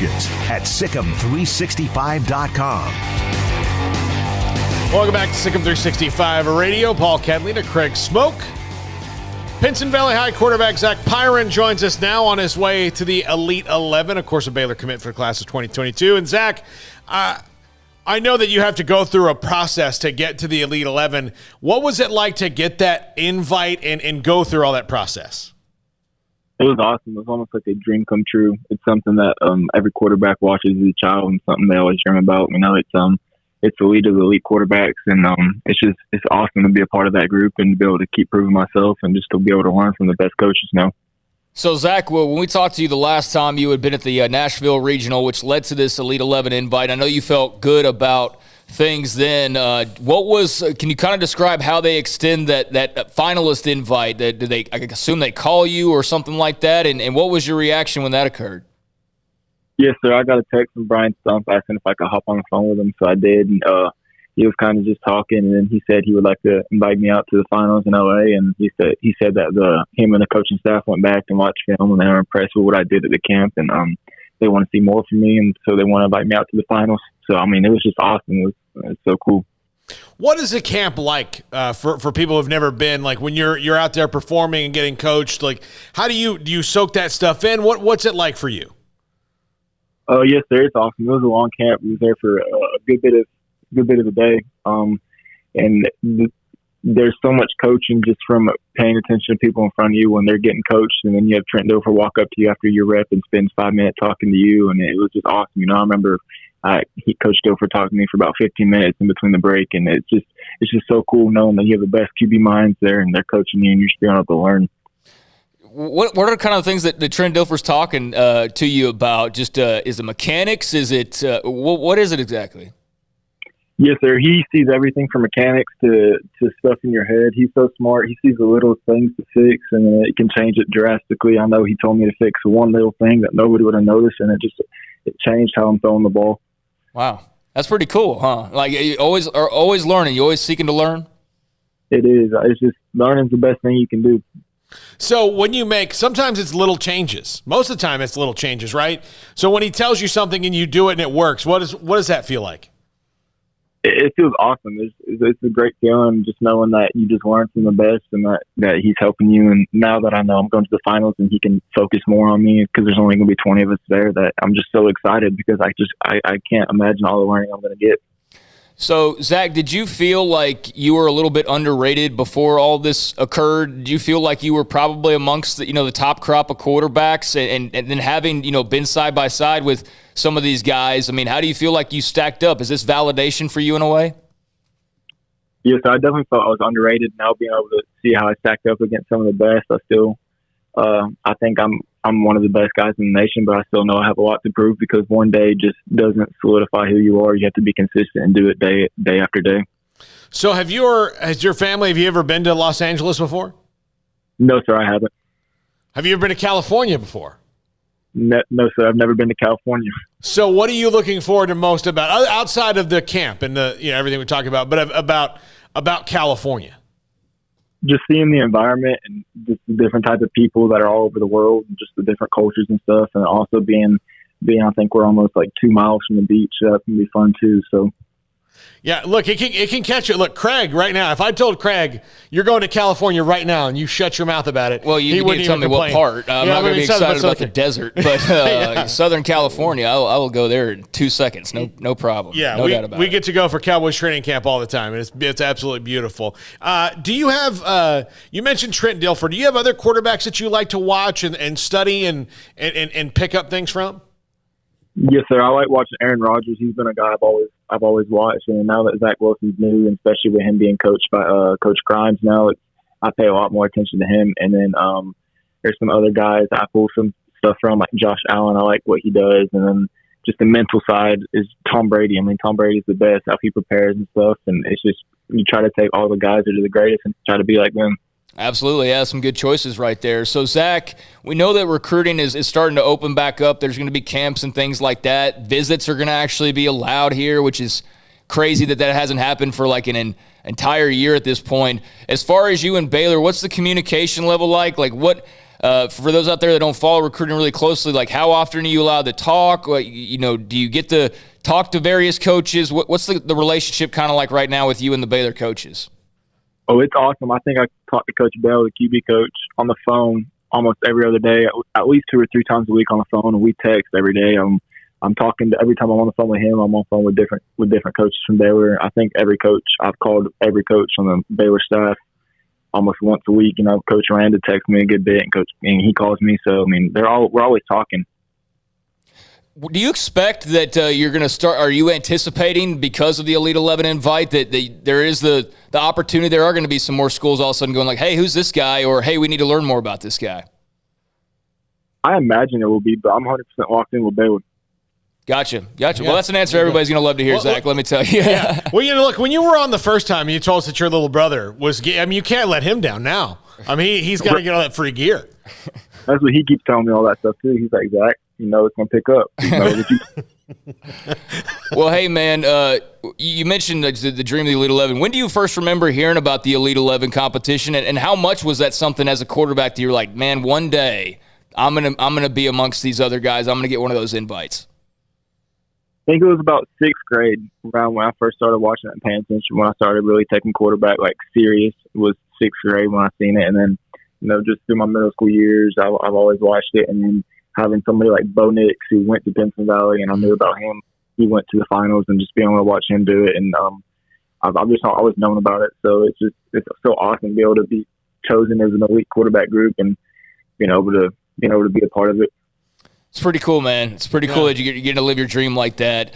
at SicEm365.com. Welcome back to SicEm365 Radio. Paul Catalina, Craig Smoak. Pinson Valley High quarterback Zach Pyron joins us now on his way to the Elite 11. Of course, a Baylor commit for the class of 2022. And Zach, I know that you have to go through a process to get to the Elite 11. What was it like to get that invite and go through all that process? It was awesome. It was almost like a dream come true. It's something that every quarterback watches as a child, and something they always dream about. You know, it's the lead of the elite quarterbacks, and it's awesome to be a part of that group and to be able to keep proving myself and just to be able to learn from the best coaches now. So, Zach, when we talked to you the last time, you had been at the Nashville Regional, which led to this Elite 11 invite. I know you felt good about things then. Can you kind of describe how they extend that finalist invite? Did they, I assume they call you or something like that? And what was your reaction when that occurred? Yes, sir. I got a text from Brian Stump asking if I could hop on the phone with him, so I did. And he was kind of just talking, and then he said he would like to invite me out to the finals in LA. And he said that him and the coaching staff went back and watched film, and they were impressed with what I did at the camp, and they want to see more from me, and so they want to invite me out to the finals. So I mean, it was just awesome. It was so cool. What is a camp like for people who've never been? Like when you're out there performing and getting coached, like how do you soak that stuff in? What's it like for you? Oh yes, sir. It's awesome. It was a long camp. We was there for a good bit of the day, and there's so much coaching just from paying attention to people in front of you when they're getting coached, and then you have Trent Dilfer walk up to you after your rep and spend 5 minutes talking to you, and it was just awesome. You know, I remember Coach Dilfer talked to me for about 15 minutes in between the break, and it's just so cool knowing that you have the best QB minds there, and they're coaching you, and you're just being able to learn. What are the kind of things that Trent Dilfer's talking to you about? Just is it mechanics? Is it what is it exactly? Yes, sir. He sees everything from mechanics to stuff in your head. He's so smart. He sees the little things to fix, and it can change it drastically. I know he told me to fix one little thing that nobody would have noticed, and it changed how I'm throwing the ball. Wow, that's pretty cool, huh? Like you are always learning. You always seeking to learn. It is. It's just learning's the best thing you can do. So when you sometimes it's little changes. Most of the time it's little changes, right? So when he tells you something and you do it and it works, what does that feel like? It feels awesome. It's a great feeling just knowing that you just learn from the best and that he's helping you. And now that I know I'm going to the finals and he can focus more on me because there's only going to be 20 of us there, that I'm just so excited because I can't imagine all the learning I'm going to get. So, Zach, did you feel like you were a little bit underrated before all this occurred? Did you feel like you were probably amongst the top crop of quarterbacks and then having, been side by side with some of these guys? I mean, how do you feel like you stacked up? Is this validation for you in a way? Yes, I definitely felt I was underrated. Now being able to see how I stacked up against some of the best, I think I'm one of the best guys in the nation, but I still know I have a lot to prove because one day just doesn't solidify who you are. You have to be consistent and do it day after day. So have you ever been to Los Angeles before? No, sir, I haven't. Have you ever been to California before? No, sir, I've never been to California. So what are you looking forward to most about, outside of the camp and everything we talk about, but about California? Just seeing the environment and just the different types of people that are all over the world and just the different cultures and stuff. And also being, I think we're almost like 2 miles from the beach. So that can be fun too. So. Yeah, look, it can catch you. Look, Craig, right now, if I told Craig you're going to California right now and you shut your mouth about it, well, you need to tell me what part. I'm not going to be excited about the desert, but Southern California, I will go there in 2 seconds. No problem. Yeah, no doubt about it. We get to go for Cowboys training camp all the time, and it's absolutely beautiful. Do you have? You mentioned Trent Dilfer. Do you have other quarterbacks that you like to watch and study and pick up things from? Yes, sir. I like watching Aaron Rodgers. He's been a guy I've always watched, and now that Zach Wilson's new, and especially with him being coached by Coach Grimes now, I pay a lot more attention to him. And then there's some other guys I pull some stuff from, like Josh Allen. I like what he does, and then just the mental side is Tom Brady. I mean, Tom Brady's the best, how he prepares and stuff, and it's just you try to take all the guys that are the greatest and try to be like them. Absolutely. Yeah, some good choices right there. So, Zach, we know that recruiting is starting to open back up. There's going to be camps and things like that. Visits are going to actually be allowed here, which is crazy that hasn't happened for like an entire year at this point. As far as you and Baylor, what's the communication level like? Like, what For those out there that don't follow recruiting really closely, like how often are you allowed to talk? Do you get to talk to various coaches? What's the relationship kind of like right now with you and the Baylor coaches? Oh, it's awesome. I think I talk to Coach Bell, the QB coach, on the phone almost every other day, at least 2 or 3 times a week on the phone, and we text every day. I'm talking to every time I'm on the phone with him. I'm on the phone with different coaches from Baylor. I think I've called every coach on the Baylor staff almost once a week. Coach Randa texts me a good bit, and he calls me. So we're always talking. Do you expect that you're going to start? Are you anticipating, because of the Elite 11 invite, that there is the opportunity? There are going to be some more schools all of a sudden going like, "Hey, who's this guy?" or "Hey, we need to learn more about this guy." I imagine it will be, but I'm 100% locked in with Baylor. Gotcha. Yeah. Well, that's an answer everybody's going to love to hear, Zach. Let me tell you. Yeah. Well, look, when you were on the first time, you told us that your little brother was. You can't let him down now. He's got to get all that free gear. That's what he keeps telling me, all that stuff too. He's like, Zach, it's going to pick up. Well, hey, man, you mentioned the dream of the Elite 11. When do you first remember hearing about the Elite 11 competition, and how much was that something as a quarterback that you're like, man, one day I'm gonna be amongst these other guys. I'm going to get one of those invites? I think it was about 6th grade, around when I first started watching it and paying attention. When I started really taking quarterback serious, it was 6th grade when I seen it, and then just through my middle school years, I've always watched it. And then having somebody like Bo Nix, who went to Benson Valley, and I knew about him, he went to the finals, and just being able to watch him do it, and I've just always known about it. So it's so awesome to be able to be chosen as an elite quarterback group and being able to be a part of it. It's pretty cool, man. It's pretty cool that you're getting to live your dream like that.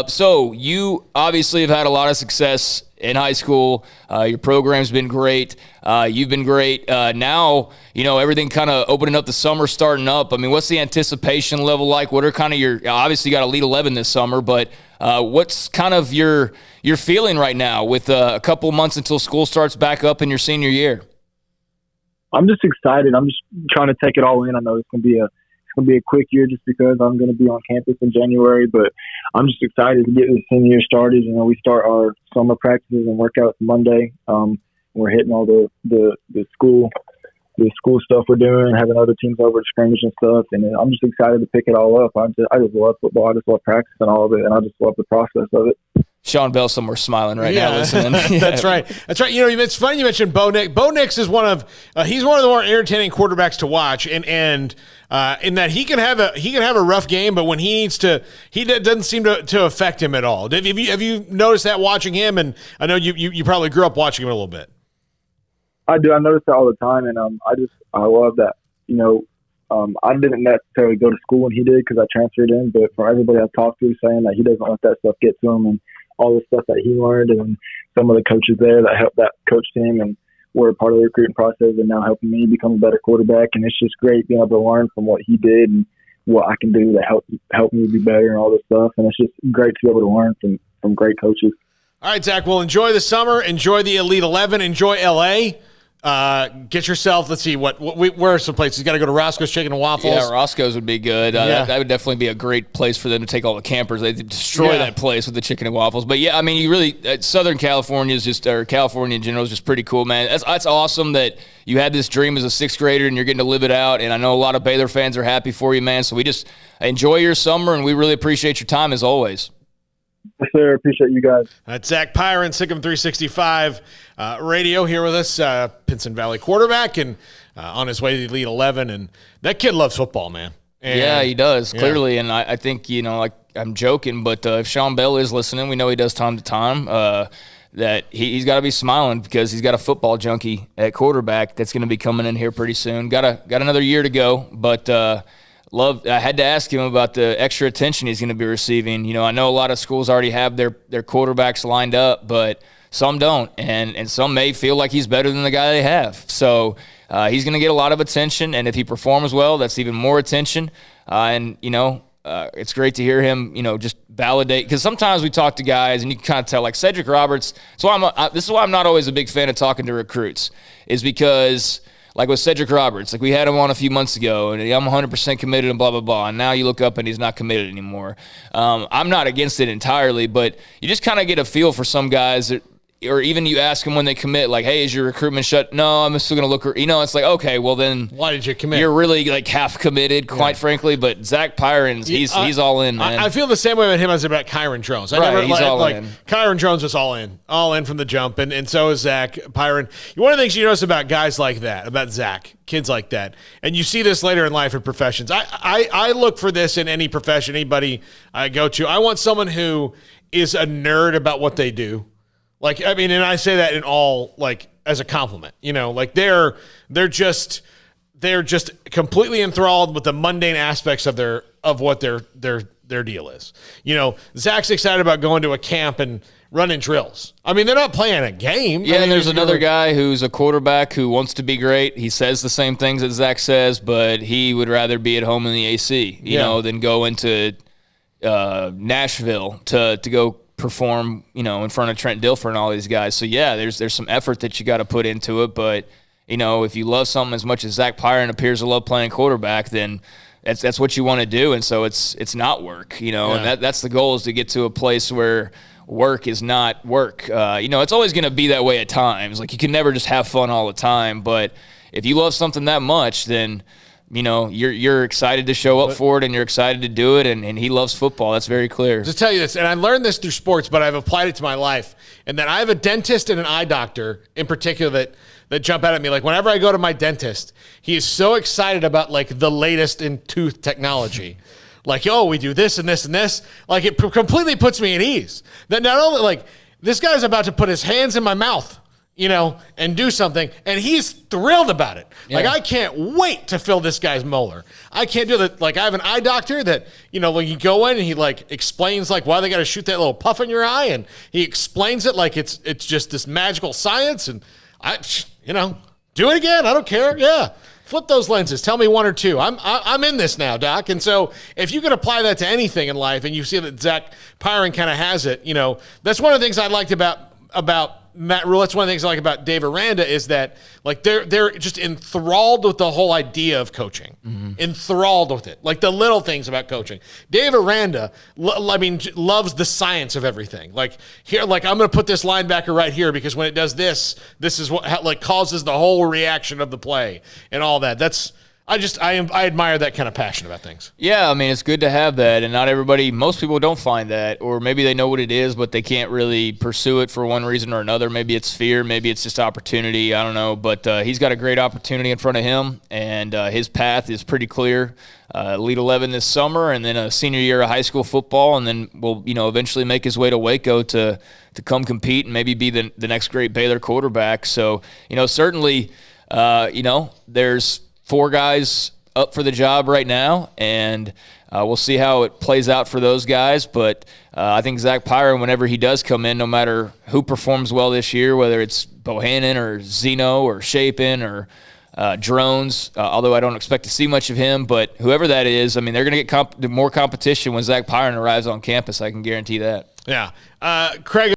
So you obviously have had a lot of success in high school. Your program's been great. You've been great. Now, everything kind of opening up, the summer starting up. What's the anticipation level like? What are kind of obviously you got Elite 11 this summer, but what's kind of your feeling right now with a couple months until school starts back up in your senior year? I'm just excited. I'm just trying to take it all in. I know it's going to be a quick year just because I'm going to be on campus in January, but I'm just excited to get this senior year started. We start our summer practices and workouts Monday. We're hitting all the school stuff we're doing, having other teams over to scrimmage and stuff, and I'm just excited to pick it all up. I just love football. I just love practicing all of it, and I just love the process of it. Sean Bell somewhere smiling right now listening. That's right. It's funny you mentioned Bo Nix. Bo Nix is he's one of the more entertaining quarterbacks to watch, and in that he can have a rough game, but when he needs to, doesn't seem to affect him at all. Have you noticed that watching him? And I know you probably grew up watching him a little bit. I do. I notice that all the time, and I love that. I didn't necessarily go to school when he did because I transferred in, but for everybody I've talked to saying that he doesn't let that stuff get to him, and all the stuff that he learned, and some of the coaches there that helped that coached him and were a part of the recruiting process and now helping me become a better quarterback. And it's just great being able to learn from what he did and what I can do to help me be better and all this stuff. And it's just great to be able to learn from great coaches. All right, Zach, well, enjoy the summer, enjoy the Elite 11, enjoy LA. Get yourself, let's see, where are some places? You got to go to Roscoe's Chicken and Waffles. Yeah, Roscoe's would be good. That would definitely be a great place for them to take all the campers. They destroy that place with the chicken and waffles. But yeah, you really, Southern California or California in general is just pretty cool, man. That's awesome that you had this dream as a 6th grader and you're getting to live it out. And I know a lot of Baylor fans are happy for you, man. So we just enjoy your summer, and we really appreciate your time as always. Yes, sir. Appreciate you guys. That's Zach Pyron, SicEm365 Radio, here with us, Pinson Valley quarterback, and on his way to the Elite 11. And that kid loves football, man. And, yeah, he does, clearly. And I think, I'm joking, but if Sean Bell is listening, we know he does time to time, that he's got to be smiling because he's got a football junkie at quarterback that's going to be coming in here pretty soon. Got another year to go, but I had to ask him about the extra attention he's going to be receiving. I know a lot of schools already have their quarterbacks lined up, but some don't, and some may feel like he's better than the guy they have. So he's going to get a lot of attention, and if he performs well, that's even more attention. It's great to hear him, just validate, because sometimes we talk to guys and you can kind of tell, like Cedric Roberts. This is why I'm not always a big fan of talking to recruits, is because, like with Cedric Roberts, like we had him on a few months ago, and I'm 100% committed and blah, blah, blah. And now you look up and he's not committed anymore. I'm not against it entirely, but you just kind of get a feel for some guys that or even you ask them when they commit, like, hey, is your recruitment shut? No, I'm still going to look. It's like, okay, well then. Why did you commit? You're really like half committed, quite frankly. But Zach Pyron, he's all in, man. I feel the same way about him as about Kyron Jones. He's all in. Kyron Jones was all in from the jump, and so is Zach Pyron. One of the things you notice about guys like that, about Zach, kids like that, and you see this later in life in professions. I look for this in any profession, anybody I go to. I want someone who is a nerd about what they do. Like, I mean, and I say that in all, like, as a compliment, like they're just completely enthralled with the mundane aspects of what their deal is. Zach's excited about going to a camp and running drills. I mean, they're not playing a game. Yeah, and there's another guy who's a quarterback who wants to be great. He says the same things that Zach says, but he would rather be at home in the AC, than go into Nashville to go perform, in front of Trent Dilfer and all these guys. So yeah, there's some effort that you got to put into it. But if you love something as much as Zach Pyron appears to love playing quarterback, then that's what you want to do. And so it's not work, and that's the goal, is to get to a place where work is not work. It's always going to be that way at times. Like, you can never just have fun all the time. But if you love something that much, then you're excited to show up for it, and you're excited to do it, and he loves football. That's very clear. Just tell you this, and I learned this through sports, but I've applied it to my life, and that I have a dentist and an eye doctor in particular that jump out at me. Like, whenever I go to my dentist, he is so excited about, like, the latest in tooth technology. Like, we do this and this and this. Like, it completely puts me at ease. That not only, like, this guy's about to put his hands in my mouth, and do something, and he's thrilled about it. Yeah. Like, I can't wait to fill this guy's molar. I can't do that. Like, I have an eye doctor that, when you go in and he, like, explains, like, why they got to shoot that little puff in your eye, and he explains it like it's just this magical science, and do it again. I don't care. Yeah. Flip those lenses. Tell me one or two. I'm in this now, Doc. And so if you could apply that to anything in life, and you see that Zach Pyron kind of has it, that's one of the things I liked about Matt Rule. That's one of the things I like about Dave Aranda, is that, like, they're just enthralled with the whole idea of coaching. Mm-hmm. Enthralled with it. Like, the little things about coaching. Dave Aranda, loves the science of everything. Like, here, like, I'm going to put this linebacker right here because when it does this is what, like, causes the whole reaction of the play and all that. I admire that kind of passion about things. Yeah, I mean, it's good to have that, and most people don't find that, or maybe they know what it is, but they can't really pursue it for one reason or another. Maybe it's fear, maybe it's just opportunity, I don't know, but he's got a great opportunity in front of him, and his path is pretty clear. Elite 11 this summer, and then a senior year of high school football, and then will eventually make his way to Waco to come compete and maybe be the next great Baylor quarterback. So, certainly, there's 4 guys up for the job right now, and we'll see how it plays out for those guys. But I think Zach Pyron, whenever he does come in, no matter who performs well this year, whether it's Bohannon or Zeno or Chapin or Drones, although I don't expect to see much of him, but whoever that is, I mean, they're going to get more competition when Zach Pyron arrives on campus. I can guarantee that. Yeah. Craig,